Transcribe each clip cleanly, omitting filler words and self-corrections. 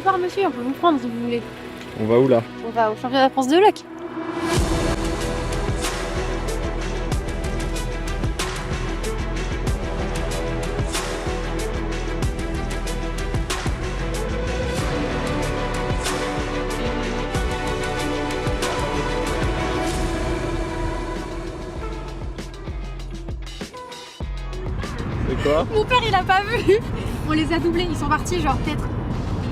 Bonsoir monsieur, on peut vous prendre si vous voulez. On va où là? On va au championnat de France de luck. C'est quoi? Mon père il a pas vu. On les a doublés, ils sont partis genre peut-être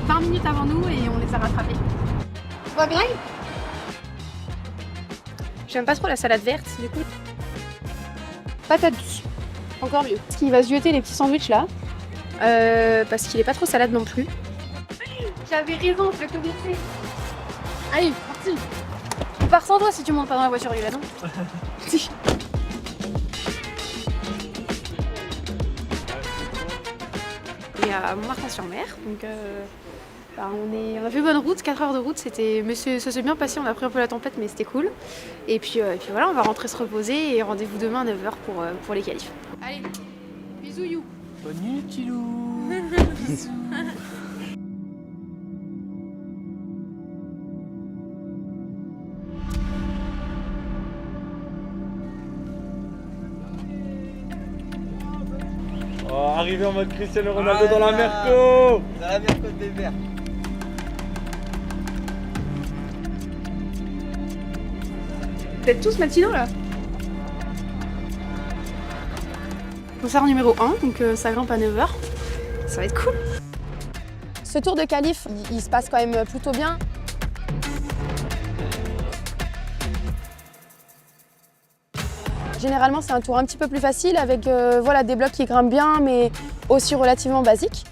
20 minutes avant nous et on les a rattrapés. Tout va bien? J'aime pas trop la salade verte, du coup. Patate douce, encore mieux. Parce qu'il va se jeter les petits sandwichs là. Parce qu'il est pas trop salade non plus. J'avais raison, je vais commencer. Allez, parti. On part sans toi si tu montes pas dans la voiture, Yulia, non? Et à Montmartin-sur-Mer, donc on a fait bonne route, 4 heures de route, mais ça s'est bien passé, on a pris un peu la tempête mais c'était cool. Et puis voilà, on va rentrer se reposer et rendez-vous demain à 9h pour les qualifs. Allez, bisous you. Bonne nuit, petit loup. Bisous. Oh, arrivé en mode Cristiano Ronaldo dans la Merco. Dans la Merco des Verts. Vous êtes tous matinaux là? Concert numéro 1, donc ça grimpe à 9h. Ça va être cool. Ce tour de qualif, il se passe quand même plutôt bien. Généralement, c'est un tour un petit peu plus facile avec voilà, des blocs qui grimpent bien, mais aussi relativement basiques.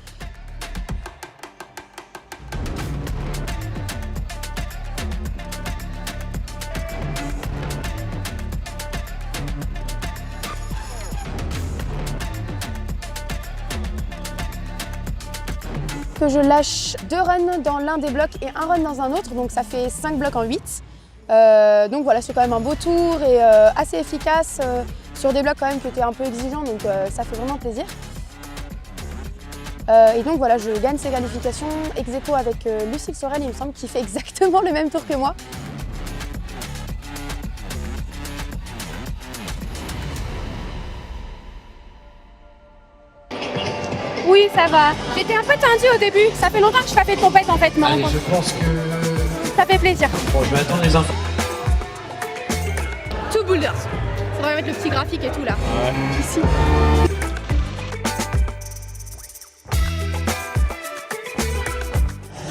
Que je lâche 2 runs dans l'un des blocs et 1 run dans un autre, donc ça fait 5 blocs en 8. Donc voilà, c'est quand même un beau tour et assez efficace sur des blocs quand même qui étaient un peu exigeants, donc ça fait vraiment plaisir. Et donc voilà, je gagne ces qualifications ex aequo avec Lucille Sorel, il me semble, qui fait exactement le même tour que moi. Oui, ça va. J'étais un peu tendue au début. Ça fait longtemps que je n'ai pas fait de compète en fait. Non, Allez, je pense que... ça fait plaisir. Bon, je vais attendre les infos. Two boulders. Faudrait mettre le petit graphique et tout là. Ouais. Ici.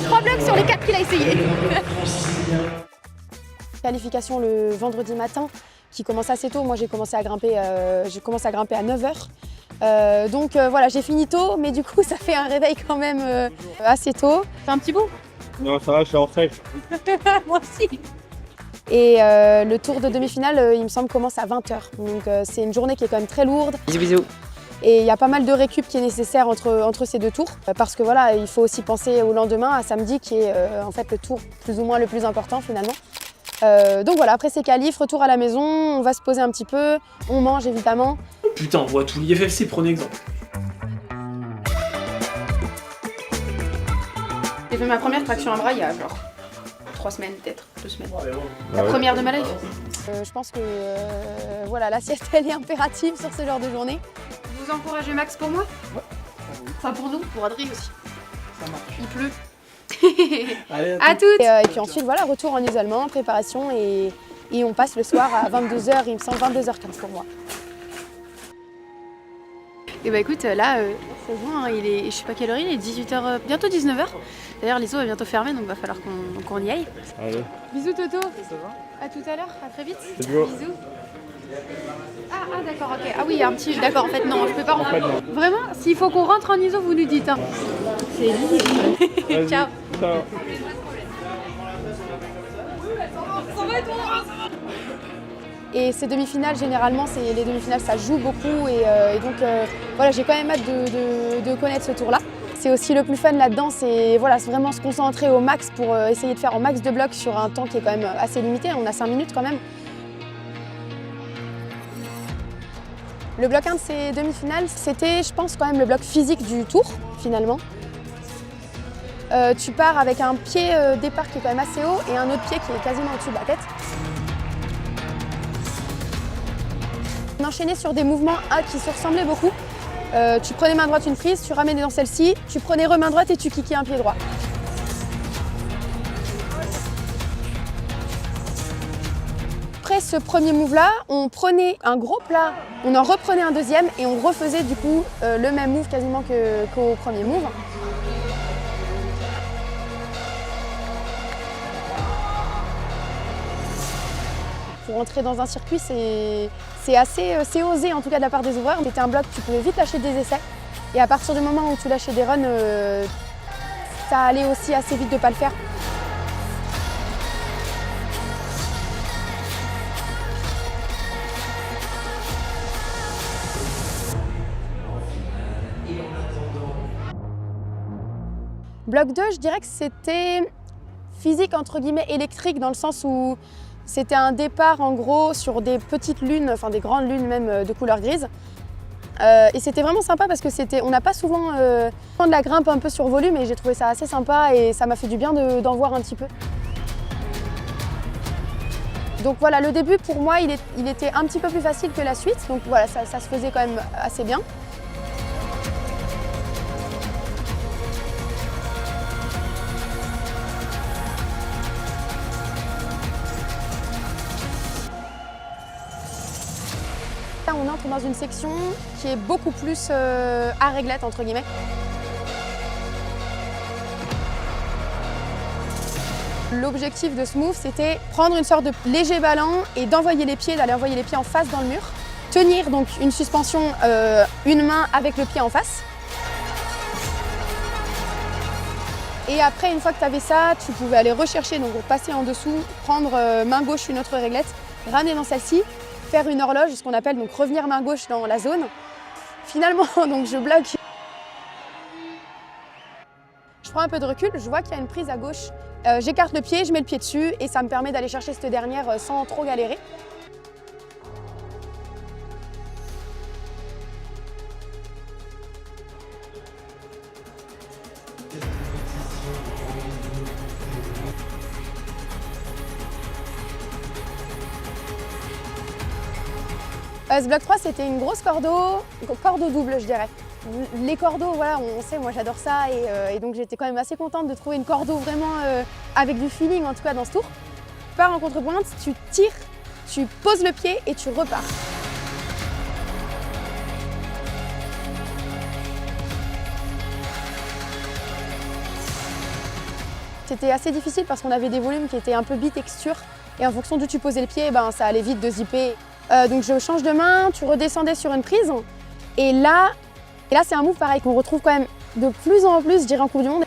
Trois blocs sur les 4 qu'il a essayé. Qualification le vendredi matin qui commence assez tôt. Moi j'ai commencé à grimper à 9h. Donc voilà, j'ai fini tôt, mais du coup ça fait un réveil quand même assez tôt. C'est un petit bout. Non, ça va, je suis en safe. Moi aussi. Et le tour de demi-finale, il me semble, commence à 20h. Donc c'est une journée qui est quand même très lourde. Bisous, bisous. Et il y a pas mal de récup qui est nécessaire entre ces 2 tours. Parce que voilà, il faut aussi penser au lendemain, à samedi, qui est en fait le tour plus ou moins le plus important finalement. Donc voilà, après ces qualifs, retour à la maison, on va se poser un petit peu, on mange évidemment. Putain, on voit tout l'IFFC, prenez exemple. J'ai fait ma première traction à bras il y a genre 3 semaines peut-être, 2 semaines. La Ouais. première de ma life. Je pense que voilà, la sieste elle est impérative sur ce genre de journée. Vous encouragez Max pour moi? Ouais. Enfin pour nous, pour Adri aussi. Ça marche. Il pleut. Allez, À toutes. Et puis ensuite voilà, retour en isolement, préparation et on passe le soir à 22h, il me semble 22h15 pour moi. Et bah écoute, là, c'est bon, hein, il est, je sais pas quelle heure il est, 18h, bientôt 19h. D'ailleurs, les eaux va bientôt fermer, donc va falloir qu'on y aille. Allez. Bisous Toto. À tout à l'heure, à très vite. C'est beau. Bisous. Ah d'accord, ok. Ah oui, il y a un petit... D'accord, en fait non, je peux pas rentrer. Vraiment, s'il faut qu'on rentre en ISO, vous nous dites. Hein. C'est easy. Vas-y. Ciao. Ciao. Et ces demi-finales, généralement, les demi-finales, ça joue beaucoup et donc voilà, j'ai quand même hâte de connaître ce tour-là. C'est aussi le plus fun là-dedans, c'est voilà, vraiment se concentrer au max pour essayer de faire un max de blocs sur un temps qui est quand même assez limité, on a 5 minutes quand même. Le bloc 1 de ces demi-finales, c'était, je pense, quand même le bloc physique du tour, finalement. Tu pars avec un pied départ qui est quand même assez haut et un autre pied qui est quasiment au-dessus de la tête. On enchaînait sur des mouvements qui se ressemblaient beaucoup. Tu prenais main droite une prise, tu ramenais dans celle-ci, tu prenais main droite et tu kickais un pied droit. Après ce premier move-là, on prenait un gros plat, on en reprenait un deuxième et on refaisait du coup le même move quasiment qu'au premier move. Pour entrer dans un circuit, c'est assez osé en tout cas de la part des ouvreurs. C'était un bloc, tu pouvais vite lâcher des essais. Et à partir du moment où tu lâchais des runs, ça allait aussi assez vite de ne pas le faire. Bloc 2, je dirais que c'était physique entre guillemets électrique dans le sens où c'était un départ en gros sur des petites lunes, enfin des grandes lunes même de couleur grise. Et c'était vraiment sympa parce que on n'a pas souvent de la grimpe un peu sur volume et j'ai trouvé ça assez sympa et ça m'a fait du bien d'en voir un petit peu. Donc voilà, le début pour moi il était un petit peu plus facile que la suite, donc voilà, ça se faisait quand même assez bien. Là, on entre dans une section qui est beaucoup plus à réglette entre guillemets. L'objectif de ce move, c'était prendre une sorte de léger ballon et d'envoyer les pieds, d'aller envoyer les pieds en face dans le mur. Tenir donc une suspension, une main avec le pied en face. Et après, une fois que tu avais ça, tu pouvais aller rechercher, donc passer en dessous, prendre main gauche une autre réglette, ramener dans celle-ci, faire une horloge, ce qu'on appelle donc revenir main gauche dans la zone. Finalement, donc je bloque. Je prends un peu de recul, je vois qu'il y a une prise à gauche. J'écarte le pied, je mets le pied dessus et ça me permet d'aller chercher cette dernière sans trop galérer. Ce bloc 3, c'était une grosse cordeau double, je dirais. Les cordeaux, voilà, on sait, moi j'adore ça et donc j'étais quand même assez contente de trouver une cordeau vraiment avec du feeling en tout cas dans ce tour. Tu pars en contrepointe, tu tires, tu poses le pied et tu repars. C'était assez difficile parce qu'on avait des volumes qui étaient un peu bitexture et en fonction d'où tu posais le pied, ben, ça allait vite de zipper. Donc je change de main, tu redescendais sur une prise et là c'est un move pareil qu'on retrouve quand même de plus en plus, je dirais, en Coupe du Monde.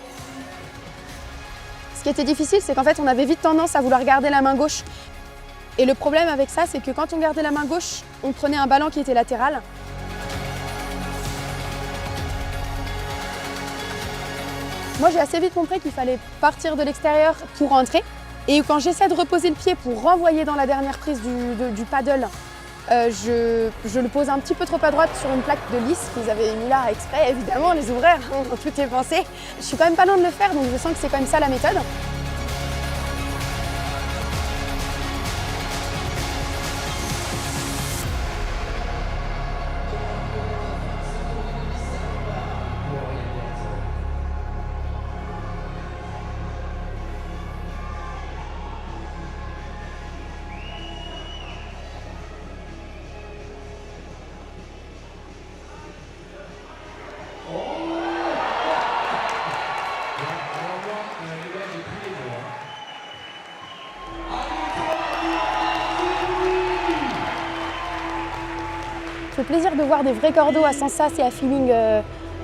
Ce qui était difficile, c'est qu'en fait on avait vite tendance à vouloir garder la main gauche. Et le problème avec ça, c'est que quand on gardait la main gauche, on prenait un ballon qui était latéral. Moi j'ai assez vite compris qu'il fallait partir de l'extérieur pour rentrer. Et quand j'essaie de reposer le pied pour renvoyer dans la dernière prise du paddle, je le pose un petit peu trop à droite sur une plaque de lisse qu'ils avaient mis là exprès, évidemment, les ouvreurs, tout est pensé. Je suis quand même pas loin de le faire, donc je sens que c'est quand même ça la méthode. Ça fait plaisir de voir des vrais cordeaux à sensas et à feeling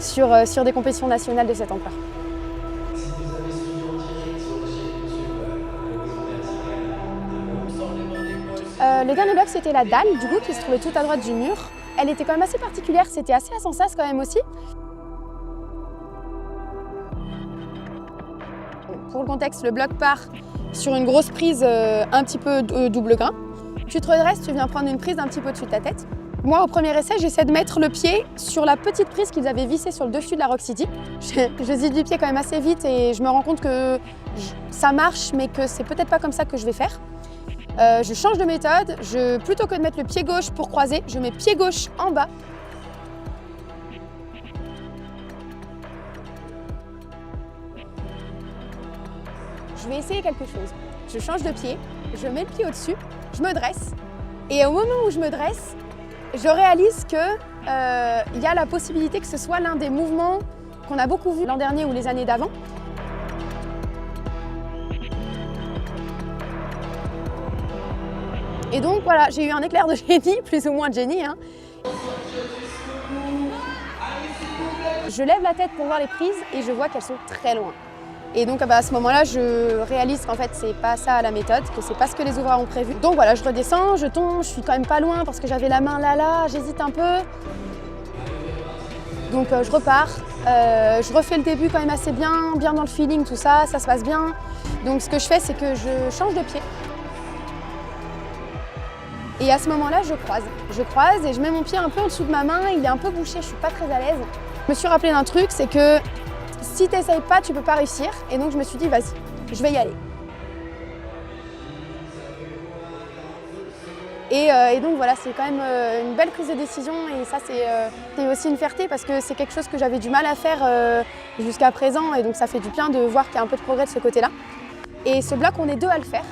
sur des compétitions nationales de cette ampleur. Le dernier bloc, c'était la dalle, du coup, qui se trouvait tout à droite du mur. Elle était quand même assez particulière, c'était assez à sensas quand même aussi. Pour le contexte, le bloc part sur une grosse prise un petit peu double grain. Tu te redresses, tu viens prendre une prise un petit peu au-dessus de ta tête. Moi, au premier essai, j'essaie de mettre le pied sur la petite prise qu'ils avaient vissée sur le dessus de la Rock City. Je zide du pied quand même assez vite et je me rends compte que ça marche, mais que c'est peut-être pas comme ça que je vais faire. Je change de méthode. Plutôt que de mettre le pied gauche pour croiser, je mets pied gauche en bas. Je vais essayer quelque chose. Je change de pied, je mets le pied au-dessus, je me dresse. Et au moment où je me dresse, je réalise qu'il y a la possibilité que ce soit l'un des mouvements qu'on a beaucoup vu l'an dernier ou les années d'avant. Et donc voilà, j'ai eu un éclair de génie, plus ou moins de génie. Hein. Je lève la tête pour voir les prises et je vois qu'elles sont très loin. Et donc à ce moment-là, je réalise qu'en fait, c'est pas ça la méthode, que c'est pas ce que les ouvreurs ont prévu. Donc voilà, je redescends, je tombe, je suis quand même pas loin parce que j'avais la main là, j'hésite un peu. Donc je repars, je refais le début quand même assez bien dans le feeling, tout ça, ça se passe bien. Donc ce que je fais, c'est que je change de pied. Et à ce moment-là, je croise et je mets mon pied un peu en dessous de ma main, il est un peu bouché, je suis pas très à l'aise. Je me suis rappelé d'un truc, c'est que si tu n'essayes pas, tu peux pas réussir. Et donc je me suis dit, vas-y, je vais y aller. Et donc voilà, c'est quand même une belle prise de décision et ça c'est aussi une fierté parce que c'est quelque chose que j'avais du mal à faire jusqu'à présent et donc ça fait du bien de voir qu'il y a un peu de progrès de ce côté-là. Et ce bloc, on est 2 à le faire.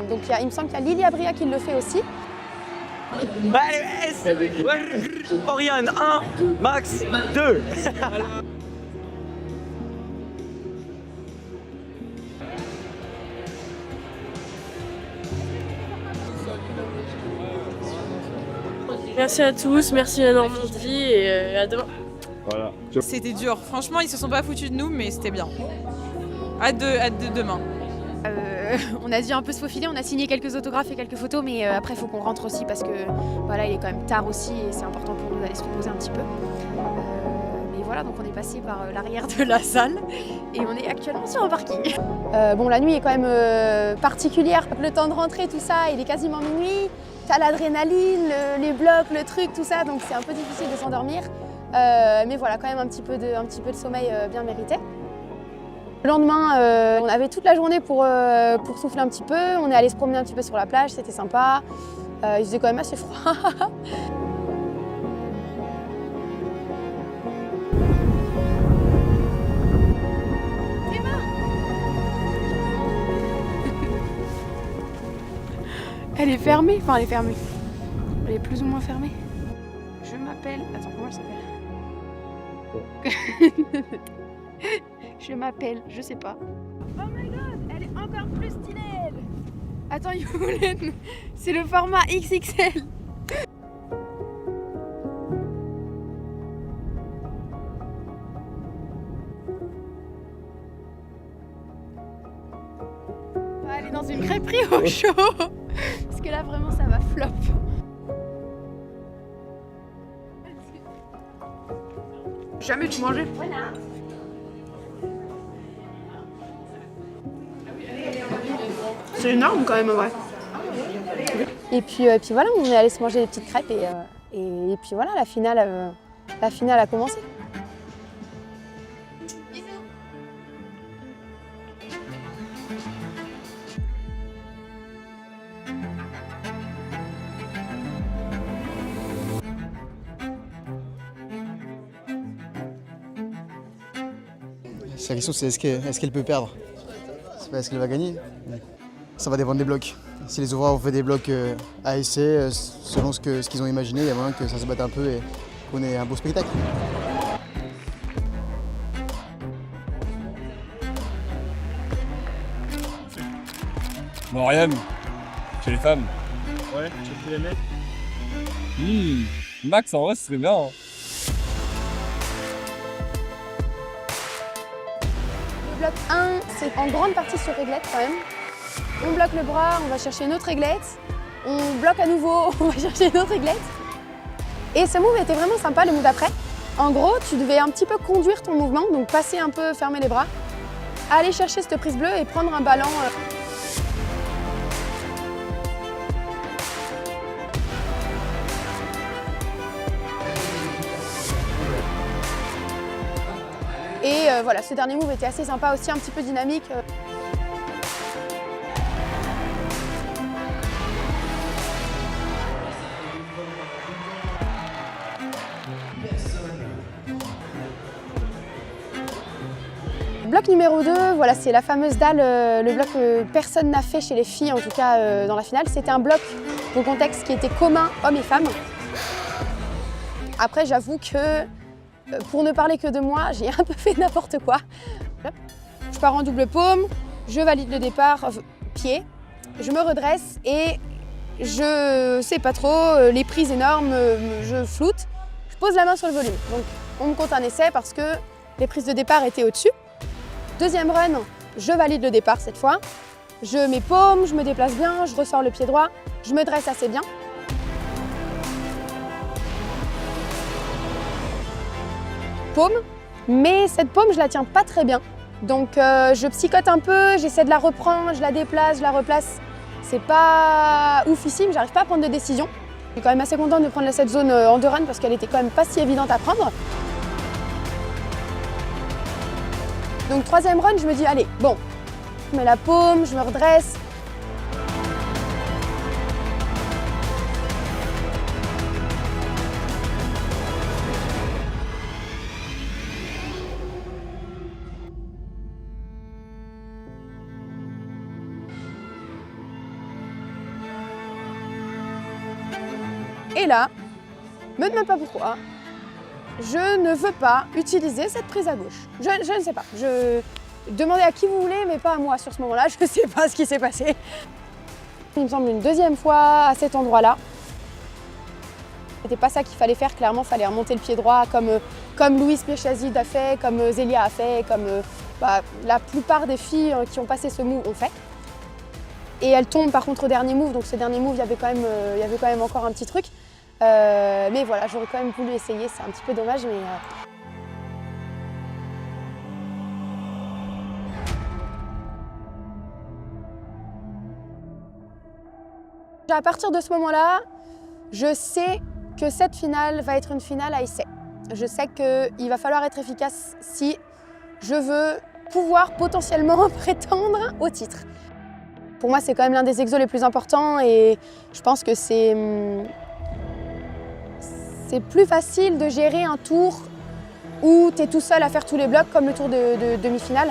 Donc il me semble qu'il y a Lilia Bria qui le fait aussi. Allez, Oriane, 1, Max, 2. Merci à tous, merci à Normandie et à demain. Voilà. C'était dur, franchement ils se sont pas foutus de nous mais c'était bien. Hâte de demain. On a dû un peu se faufiler, on a signé quelques autographes et quelques photos, mais après il faut qu'on rentre aussi parce que voilà, il est quand même tard aussi et c'est important pour nous d'aller se reposer un petit peu. Mais voilà, donc on est passé par l'arrière de la salle et on est actuellement sur un parking. Bon, la nuit est quand même particulière, le temps de rentrer, tout ça, il est quasiment minuit. T'as l'adrénaline, les blocs, le truc, tout ça, donc c'est un peu difficile de s'endormir. Mais voilà, quand même un petit peu de sommeil bien mérité. Le lendemain, on avait toute la journée pour souffler un petit peu. On est allé se promener un petit peu sur la plage, c'était sympa. Il faisait quand même assez froid. Elle est fermée, enfin elle est fermée. Elle est plus ou moins fermée. Je m'appelle... Attends, comment elle s'appelle? Je m'appelle, je sais pas. Oh my god, elle est encore plus stylée elle. Attends, Youlen, c'est le format XXL. On va aller dans une crêperie au chaud. Parce que là vraiment ça va flop. Jamais tu mangeais. C'est énorme quand même, ouais. Et puis voilà, on est allé se manger des petites crêpes et puis voilà, la finale a commencé. La question c'est est-ce qu'elle peut perdre? C'est pas est-ce qu'elle va gagner? Ça va dépendre des blocs. Si les ouvreurs ont fait des blocs à essai, selon ce qu'ils ont imaginé, il y a moyen que ça se batte un peu et qu'on ait un beau spectacle. Bon, Ariane, chez les femmes. Ouais, chez les mecs. Max, en vrai, ce serait bien. Hein. Le bloc 1, c'est en grande partie sur réglette quand même. On bloque le bras, on va chercher une autre réglette. On bloque à nouveau, on va chercher une autre réglette. Et ce move était vraiment sympa, le move d'après. En gros, tu devais un petit peu conduire ton mouvement, donc passer un peu, fermer les bras, aller chercher cette prise bleue et prendre un ballon. Et voilà, ce dernier move était assez sympa aussi, un petit peu dynamique. Bloc numéro 2, voilà, c'est la fameuse dalle, le bloc que personne n'a fait chez les filles, en tout cas dans la finale. C'était un bloc, pour contexte, qui était commun hommes et femmes. Après, j'avoue que, pour ne parler que de moi, j'ai un peu fait n'importe quoi. Je pars en double paume, je valide le départ, pied, je me redresse et je sais pas trop, les prises énormes, je floute. Je pose la main sur le volume. Donc, on me compte un essai parce que les prises de départ étaient au-dessus. Deuxième run, je valide le départ cette fois. Je mets paume, je me déplace bien, je ressors le pied droit, je me dresse assez bien. Paume, mais cette paume, je la tiens pas très bien. Donc je psychote un peu, j'essaie de la reprendre, je la déplace, je la replace. C'est pas oufissime, j'arrive pas à prendre de décision. Je suis quand même assez contente de prendre cette zone en 2 runs parce qu'elle était quand même pas si évidente à prendre. Donc 3e run, je me dis, allez, bon, je mets la paume, je me redresse. Et là, me demande pas pourquoi, je ne veux pas utiliser cette prise à gauche. Je ne sais pas. Demandez à qui vous voulez, mais pas à moi sur ce moment-là. Je ne sais pas ce qui s'est passé. Il me semble une 2e fois à cet endroit-là. C'était pas ça qu'il fallait faire. Clairement, il fallait remonter le pied droit comme Louise Piechazid a fait, comme Zélia a fait, comme la plupart des filles qui ont passé ce move ont fait. Et elle tombe par contre au dernier move. Donc ce dernier move, il y avait quand même encore un petit truc. Mais voilà, j'aurais quand même voulu essayer, c'est un petit peu dommage, mais... À partir de ce moment-là, je sais que cette finale va être une finale à essai. Je sais qu'il va falloir être efficace si je veux pouvoir potentiellement prétendre au titre. Pour moi, c'est quand même l'un des exos les plus importants et je pense que c'est plus facile de gérer un tour où tu es tout seul à faire tous les blocs comme le tour de demi-finale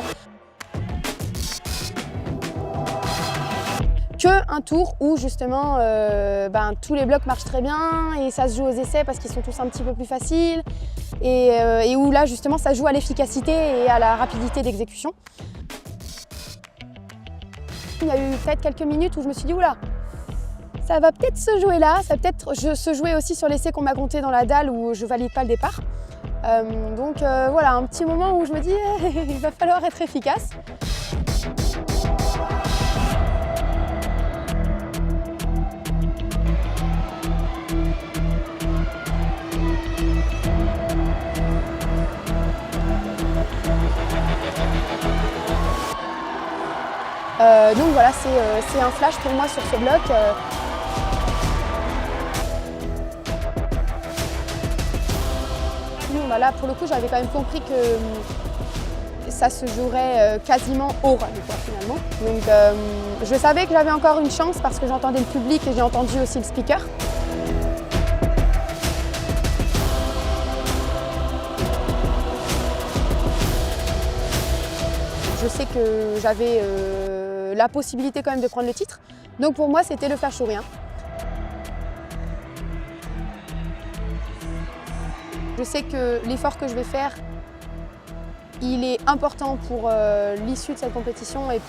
qu'un tour où justement tous les blocs marchent très bien et ça se joue aux essais parce qu'ils sont tous un petit peu plus faciles et où là justement ça joue à l'efficacité et à la rapidité d'exécution. Il y a eu peut-être quelques minutes où je me suis dit oula, ça va peut-être se jouer là, ça va peut-être se jouer aussi sur l'essai qu'on m'a compté dans la dalle où je valide pas le départ. Donc voilà, un petit moment où je me dis il va falloir être efficace. Donc voilà, c'est un flash pour moi sur ce bloc. Là, pour le coup, j'avais quand même compris que ça se jouerait quasiment au run, finalement. Donc je savais que j'avais encore une chance parce que j'entendais le public et j'ai entendu aussi le speaker. Je sais que j'avais la possibilité quand même de prendre le titre. Donc pour moi, c'était le flash ou rien. Je sais que l'effort que je vais faire, il est important pour l'issue de cette compétition et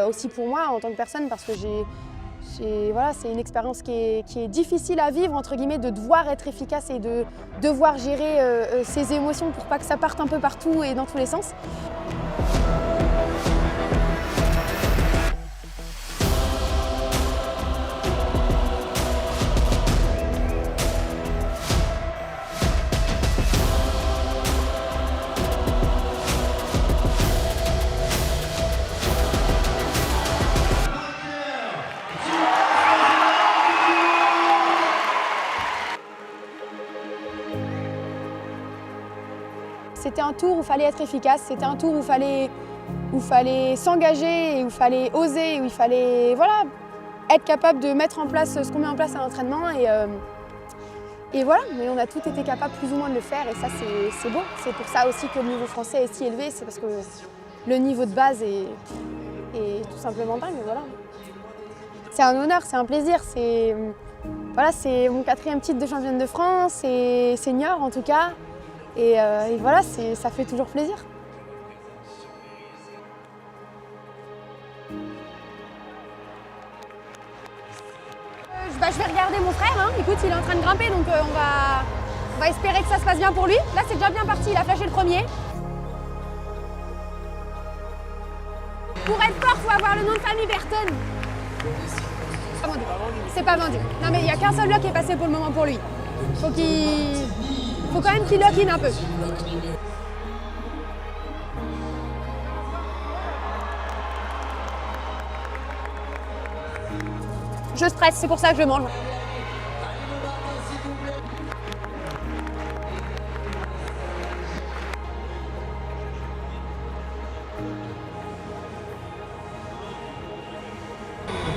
aussi pour moi en tant que personne parce que voilà, c'est une expérience qui est difficile à vivre, entre guillemets, de devoir être efficace et de devoir gérer ses émotions pour pas que ça parte un peu partout et dans tous les sens. c'était un tour où il fallait être efficace, c'était un tour où il fallait s'engager, où il fallait oser, où il fallait voilà, être capable de mettre en place ce qu'on met en place à l'entraînement. Et voilà, mais on a tous été capables plus ou moins de le faire et ça c'est beau. C'est pour ça aussi que le niveau français est si élevé, c'est parce que le niveau de base est tout simplement dingue. Voilà. C'est un honneur, c'est un plaisir. Voilà, c'est mon 4e titre de championne de France, et senior en tout cas. Et voilà, ça fait toujours plaisir. Je vais regarder mon frère, hein. Écoute, il est en train de grimper, donc on va espérer que ça se passe bien pour lui. Là, c'est déjà bien parti, il a flashé le premier. Pour être fort, il faut avoir le nom de famille Berton. Pas vendu. C'est pas vendu. Non, mais il n'y a qu'un seul bloc qui est passé pour le moment pour lui. Faut quand même qu'il lock in un peu. Je stresse, c'est pour ça que je mange.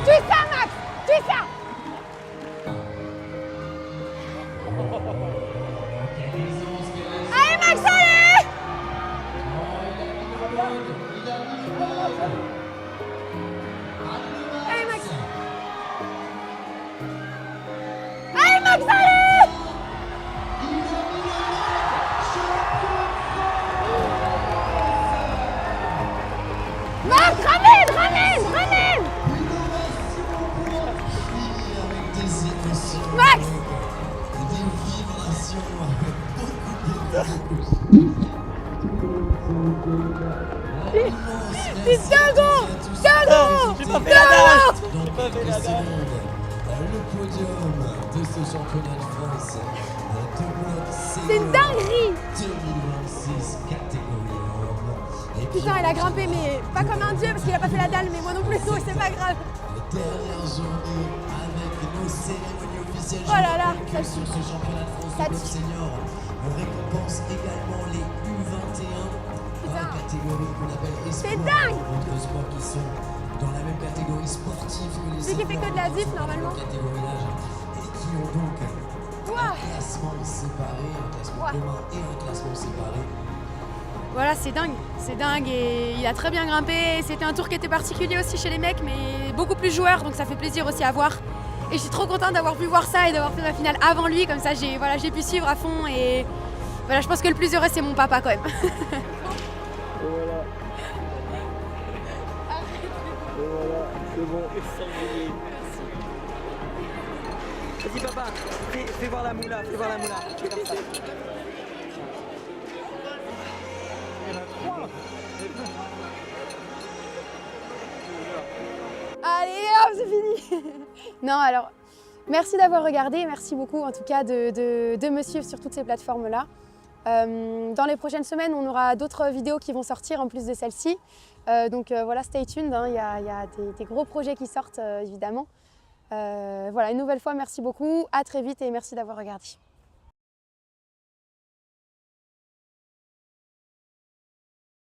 Tu ça, Max! Tu ça! Allez, Max, allez! Allez, Max! Allez, Max, allez! Max, ramène, ramène, ramène! Max! C'est dingo! Dingo! J'ai pas fait la danse! J'ai pas fait la danse. Le podium de ce championnat de France de bloc senior. C'est une dinguerie! 2026 catégorie homme. Putain, il a grimpé, mais pas comme un dieu parce qu'il a pas fait la dalle, mais moi non plus, donc c'est pas grave. Dernière journée avec nos cérémonies officielles. Oh là là, ça sur ce championnat de France de bloc senior. On récompense également les U21 dans la catégorie qu'on appelle espoir. C'est dingue! D'autres sports qui sont dans la même catégorie sportive que les Celui qui fait que de la zip normalement. catégorie d'âge et qui ont donc un classement séparé, un classement commun et un classement séparé. Voilà, c'est dingue et il a très bien grimpé. C'était un tour qui était particulier aussi chez les mecs, mais beaucoup plus joueurs, donc ça fait plaisir aussi à voir. Et je suis trop contente d'avoir pu voir ça et d'avoir fait ma finale avant lui, comme ça j'ai pu suivre à fond et voilà, je pense que le plus heureux c'est mon papa quand même. C'est bon. Vas-y papa, fais voir la moula, fais voir la moula. Fais comme ça. Il y en a 3. Allez hop, c'est fini. Non, alors, merci d'avoir regardé, merci beaucoup en tout cas de me suivre sur toutes ces plateformes-là. Dans les prochaines semaines, on aura d'autres vidéos qui vont sortir en plus de celle-ci. Donc voilà, stay tuned, hein. Il y a des gros projets qui sortent évidemment. Voilà, une nouvelle fois, merci beaucoup, à très vite et merci d'avoir regardé.